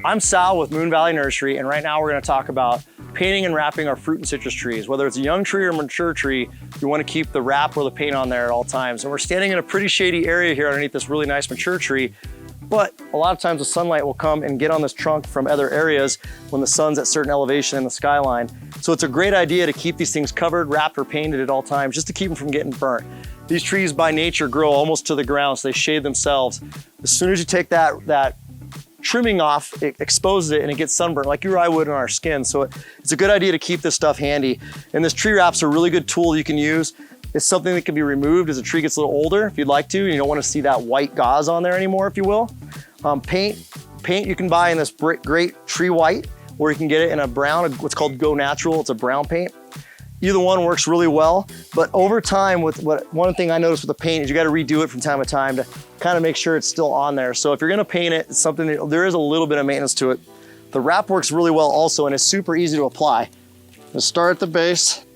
I'm Sal with Moon Valley Nursery, and right now we're going to talk about painting and wrapping our fruit and citrus trees. Whether it's a young tree or a mature tree, you want to keep the wrap or the paint on there at all times. And we're standing in a pretty shady area here underneath this really nice mature tree, but a lot of times the sunlight will come and get on this trunk from other areas when the sun's at certain elevation in the skyline. So it's a great idea to keep these things covered, wrapped, or painted at all times just to keep them from getting burnt. These trees by nature grow almost to the ground, so they shade themselves. As soon as you take that trimming off, it exposes it and it gets sunburned like you or I would on our skin. So it's a good idea to keep this stuff handy. And this tree wrap's a really good tool you can use. It's something that can be removed as the tree gets a little older if you'd like to. You don't want to see that white gauze on there anymore, if you will. Paint you can buy in this great tree white, or you can get it in a brown, what's called Go Natural. It's a brown paint. Either one works really well, but over time, one thing I noticed with the paint is you got to redo it from time to time to kind of make sure it's still on there. So if you're going to paint it, it's something that there is a little bit of maintenance to it. The wrap works really well also, and it's super easy to apply. Just start at the base,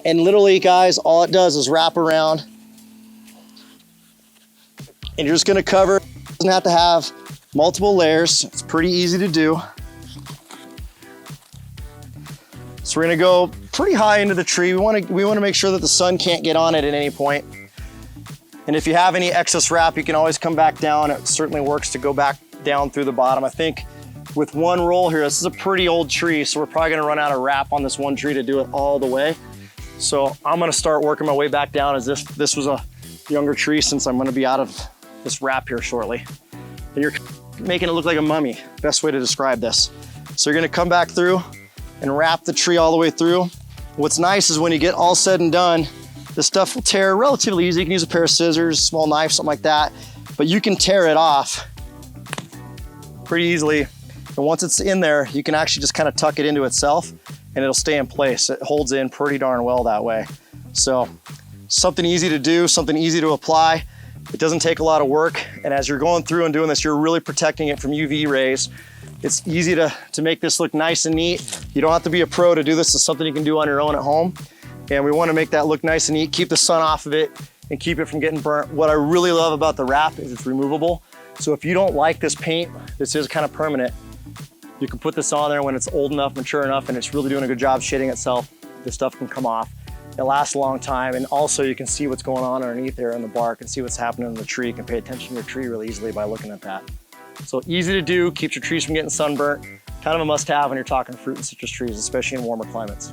and literally, guys, all it does is wrap around, and you're just going to cover. It doesn't have to have multiple layers. It's pretty easy to do. So we're gonna go pretty high into the tree. We wanna make sure that the sun can't get on it at any point. And if you have any excess wrap, you can always come back down. It certainly works to go back down through the bottom. I think with one roll here, this is a pretty old tree, so we're probably gonna run out of wrap on this one tree to do it all the way. So I'm gonna start working my way back down as if this was a younger tree, since I'm gonna be out of this wrap here shortly. And you're making it look like a mummy, best way to describe this. So you're gonna come back through and wrap the tree all the way through. What's nice is when you get all said and done, this stuff will tear relatively easy. You can use a pair of scissors, small knife, something like that, but you can tear it off pretty easily. And once it's in there, you can actually just kind of tuck it into itself and it'll stay in place. It holds in pretty darn well that way. So something easy to do, something easy to apply. It doesn't take a lot of work. And as you're going through and doing this, you're really protecting it from UV rays. It's easy to make this look nice and neat. You don't have to be a pro to do this. It's something you can do on your own at home. And we want to make that look nice and neat, keep the sun off of it and keep it from getting burnt. What I really love about the wrap is it's removable. So if you don't like this paint, this is kind of permanent. You can put this on there when it's old enough, mature enough, and it's really doing a good job shading itself. This stuff can come off. It lasts a long time. And also you can see what's going on underneath there in the bark and see what's happening in the tree. You can pay attention to your tree really easily by looking at that. So easy to do, keeps your trees from getting sunburnt. Kind of a must-have when you're talking fruit and citrus trees, especially in warmer climates.